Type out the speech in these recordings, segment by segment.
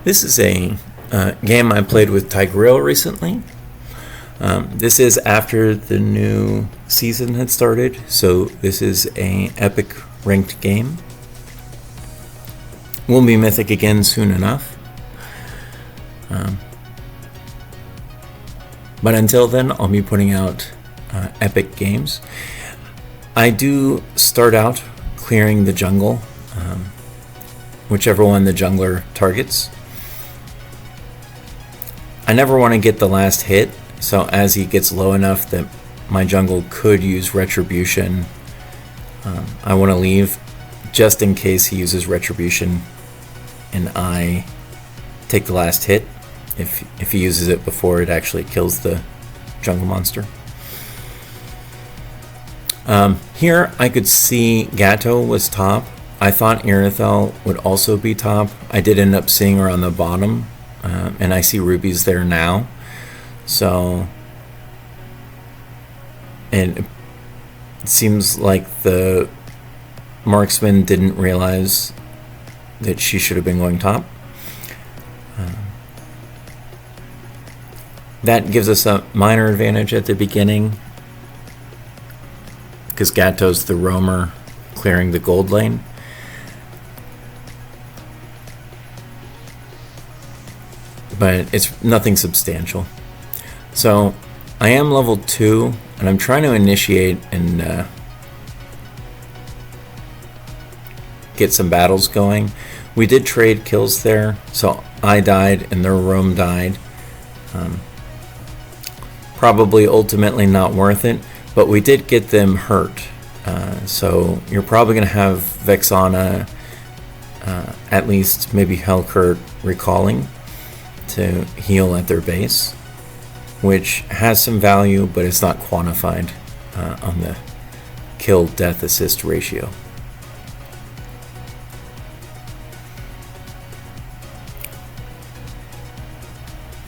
This is a game I played with Tigreal recently. This is after the new season had started, so this is an epic ranked game. We'll be mythic again soon enough. But until then, I'll be putting out epic games. I do start out clearing the jungle, whichever one the jungler targets. I never want to get the last hit, so as he gets low enough that my jungle could use retribution, I want to leave just in case he uses retribution and I take the last hit if he uses it before it actually kills the jungle monster. Here I could see Gato was top. I thought Irithel would also be top. I did end up seeing her on the bottom, and I see Ruby's there now. So, and it seems like the marksman didn't realize that she should have been going top. That gives us a minor advantage at the beginning, because Gato's the roamer clearing the gold lane. But it's nothing substantial. So I am level 2 and I'm trying to initiate and get some battles going. We did trade kills there, so I died and their roam died. Probably ultimately not worth it, but we did get them hurt. So you're probably going to have Vexana, at least maybe Hellcurt recalling to heal at their base, which has some value, but it's not quantified on the kill death assist ratio.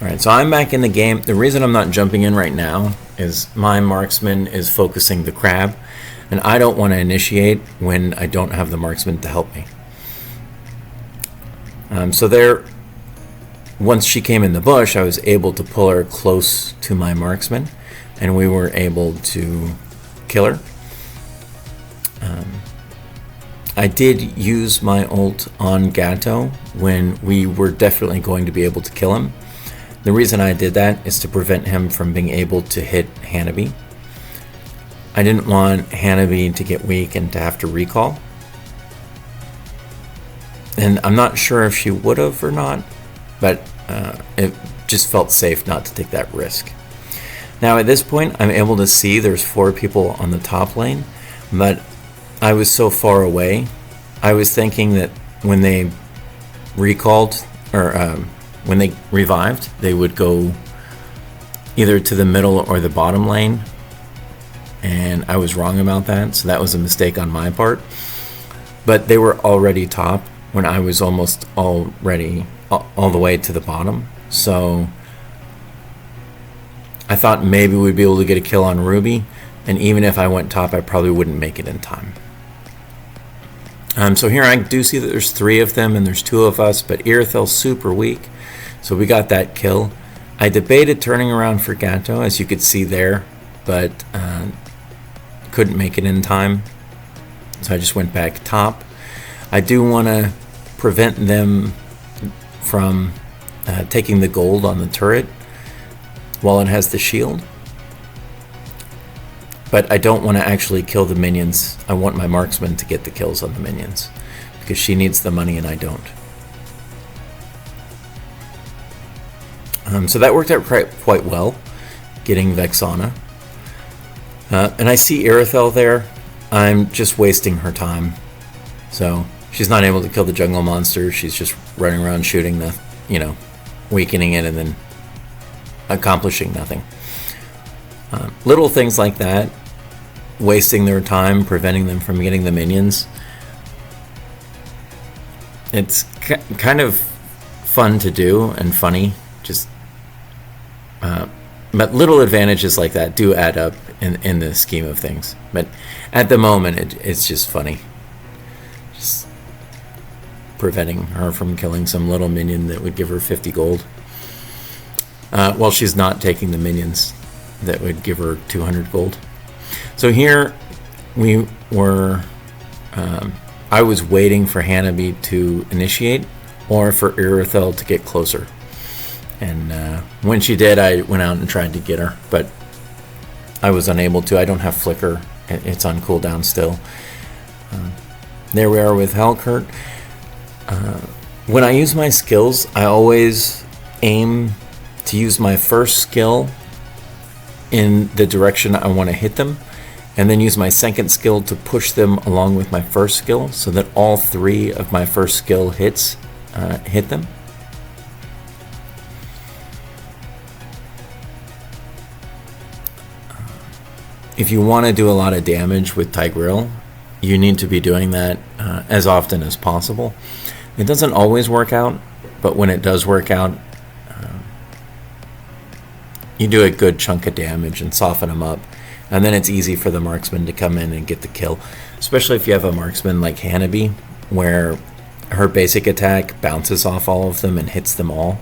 Alright, so I'm back in the game. The reason I'm not jumping in right now is my marksman is focusing the crab, and I don't want to initiate when I don't have the marksman to help me. So there, once she came in the bush, I was able to pull her close to my marksman, and we were able to kill her. I did use my ult on Gato when we were definitely going to be able to kill him. The reason I did that is to prevent him from being able to hit Hanabi. I didn't want Hanabi to get weak and to have to recall. And I'm not sure if she would have or not, but it just felt safe not to take that risk. Now at this point, I'm able to see there's 4 people on the top lane, but I was so far away. I was thinking that when they recalled, or when they revived, they would go either to the middle or the bottom lane, and I was wrong about that, so that was a mistake on my part. But they were already top when I was almost already all the way to the bottom, so I thought maybe we'd be able to get a kill on Ruby, and even if I went top, I probably wouldn't make it in time. So here I do see that there's 3 of them and there's 2 of us, but Irithel's super weak, so we got that kill. I debated turning around for Gato, as you could see there, but couldn't make it in time, so I just went back top. I do want to prevent them from taking the gold on the turret while it has the shield, but I don't want to actually kill the minions. I want my marksman to get the kills on the minions, because she needs the money and I don't. So that worked out quite well, getting Vexana. And I see Irithel there. I'm just wasting her time. So she's not able to kill the jungle monster. She's just running around shooting the, weakening it and then accomplishing nothing. Little things like that, wasting their time, preventing them from getting the minions. It's kind of fun to do and funny, but little advantages like that do add up in the scheme of things. But at the moment, it's just funny. preventing her from killing some little minion that would give her 50 gold. Well, she's not taking the minions that would give her 200 gold. So here we were, I was waiting for Hanabi to initiate or for Irithel to get closer. And when she did, I went out and tried to get her, but I was unable to. I don't have Flicker. It's on cooldown still. There we are with Helkurt. When I use my skills, I always aim to use my first skill in the direction I want to hit them, and then use my second skill to push them along with my first skill so that all 3 of my first skill hits hit them. If you want to do a lot of damage with Tigreal, you need to be doing that as often as possible. It doesn't always work out, but when it does work out, you do a good chunk of damage and soften them up, and then it's easy for the marksman to come in and get the kill, especially if you have a marksman like Hanabi, where her basic attack bounces off all of them and hits them all.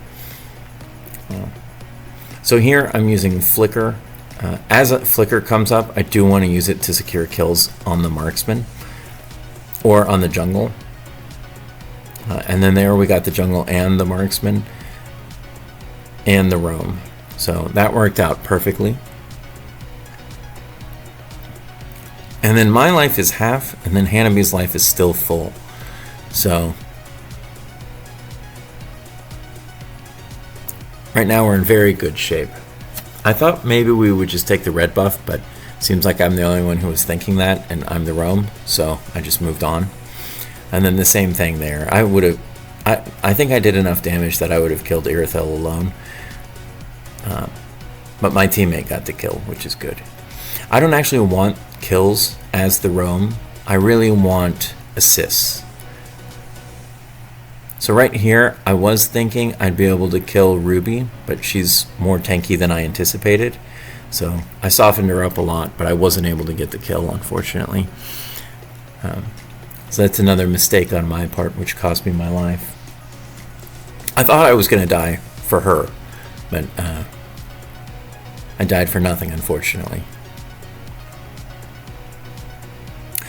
So here I'm using Flicker. As a Flicker comes up, I do want to use it to secure kills on the marksman or on the jungle. And then there we got the jungle and the marksman and the roam. So that worked out perfectly. And then my life is half, and then Hanabi's life is still full. So right now we're in very good shape. I thought maybe we would just take the red buff, but seems like I'm the only one who was thinking that, and I'm the roam, so I just moved on. And then the same thing there. I think I did enough damage that I would have killed Irithel alone. But my teammate got the kill, which is good. I don't actually want kills as the roam. I really want assists. So right here, I was thinking I'd be able to kill Ruby, but she's more tanky than I anticipated. So I softened her up a lot, but I wasn't able to get the kill, unfortunately. So that's another mistake on my part, which cost me my life. I thought I was going to die for her, but I died for nothing, unfortunately.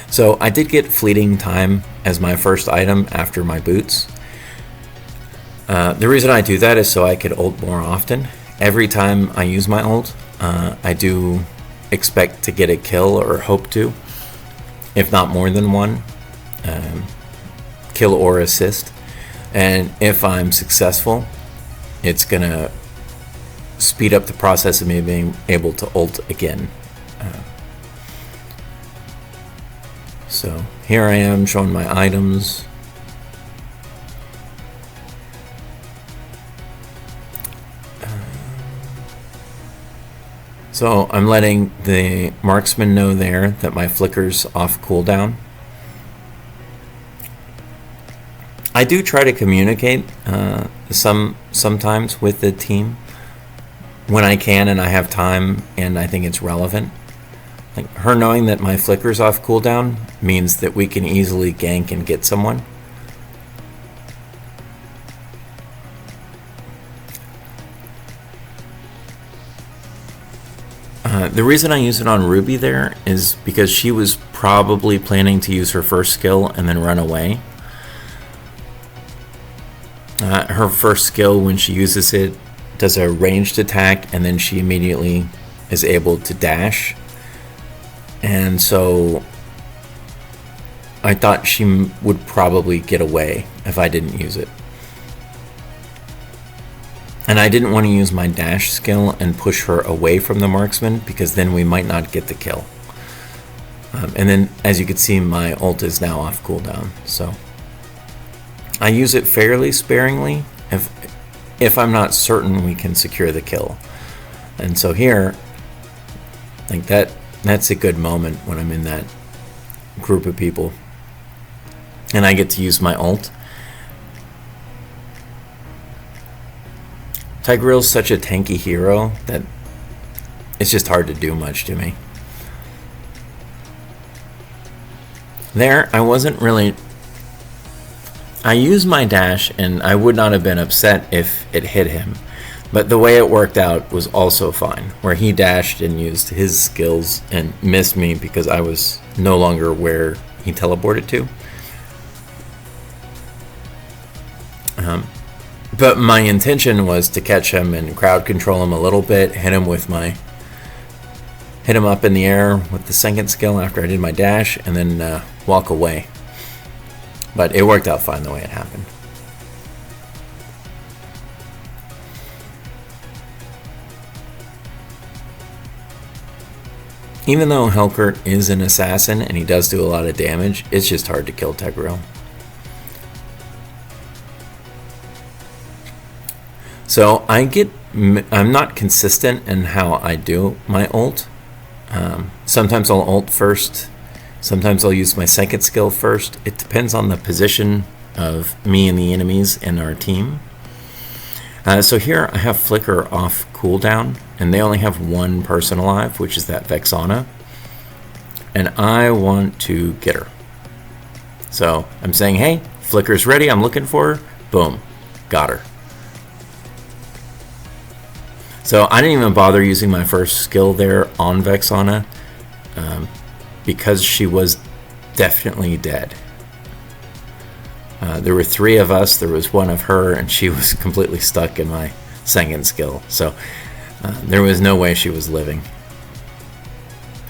So I did get Fleeting Time as my first item after my boots. The reason I do that is so I could ult more often. Every time I use my ult, I do expect to get a kill, or hope to, if not more than one, kill or assist. And if I'm successful, it's gonna speed up the process of me being able to ult again. So here I am showing my items. So I'm letting the marksman know there that my flicker's off cooldown. I do try to communicate sometimes with the team when I can and I have time and I think it's relevant. Like her knowing that my flicker's off cooldown means that we can easily gank and get someone. The reason I use it on Ruby there is because she was probably planning to use her first skill and then run away. Her first skill, when she uses it, does a ranged attack and then she immediately is able to dash. And so I thought she would probably get away if I didn't use it. And I didn't want to use my dash skill and push her away from the marksman because then we might not get the kill. And then, as you can see, my ult is now off cooldown. So I use it fairly sparingly if I'm not certain we can secure the kill. And so here, like that's a good moment when I'm in that group of people and I get to use my ult. Tigreal's such a tanky hero that it's just hard to do much to me. There, I I used my dash, and I would not have been upset if it hit him. But the way it worked out was also fine, where he dashed and used his skills and missed me because I was no longer where he teleported to. But my intention was to catch him and crowd control him a little bit, hit him up in the air with the second skill after I did my dash, and then walk away. But it worked out fine the way it happened. Even though Helkert is an assassin and he does do a lot of damage, it's just hard to kill Tigreal. So I'm not consistent in how I do my ult. Sometimes I'll ult first. Sometimes I'll use my second skill first. It depends on the position of me and the enemies in our team. So here I have Flicker off cooldown, and they only have one person alive, which is that Vexana. And I want to get her. So I'm saying, hey, Flicker's ready, I'm looking for her. Boom, got her. So I didn't even bother using my first skill there on Vexana because she was definitely dead. There were 3 of us, there was 1 of her, and she was completely stuck in my second skill. So there was no way she was living.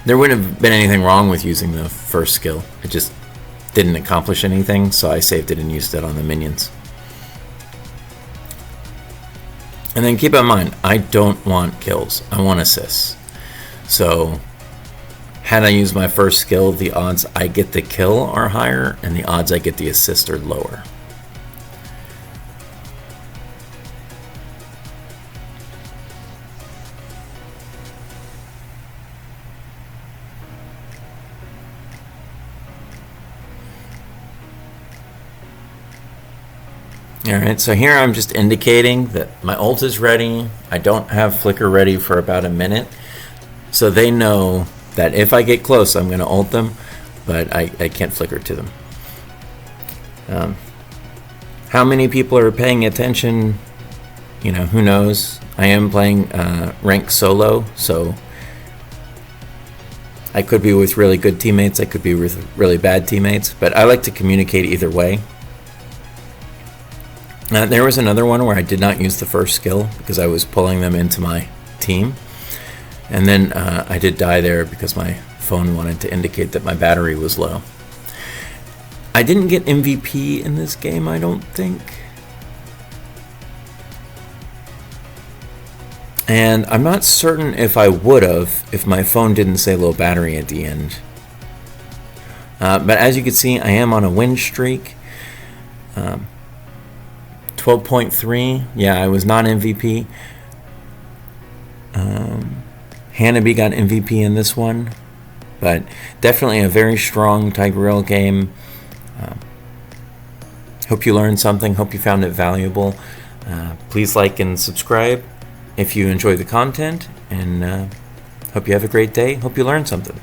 There wouldn't have been anything wrong with using the first skill. It just didn't accomplish anything, so I saved it and used it on the minions. And then keep in mind, I don't want kills, I want assists. So had I used my first skill, the odds I get the kill are higher, and the odds I get the assist are lower. Alright, so here I'm just indicating that my ult is ready. I don't have Flicker ready for about a minute. So they know that if I get close, I'm going to ult them, but I can't Flicker to them. How many people are paying attention? You know, who knows? I am playing rank solo, so I could be with really good teammates, I could be with really bad teammates, but I like to communicate either way. There was another one where I did not use the first skill because I was pulling them into my team. And then I did die there because my phone wanted to indicate that my battery was low. I didn't get MVP in this game, I don't think. And I'm not certain if I would have if my phone didn't say low battery at the end. But as you can see, I am on a win streak. 12.3. Yeah, I was not MVP. Hanabi got MVP in this one, but definitely a very strong Tigreal game. Hope you learned something. Hope you found it valuable. Please like and subscribe if you enjoy the content, and hope you have a great day. Hope you learned something.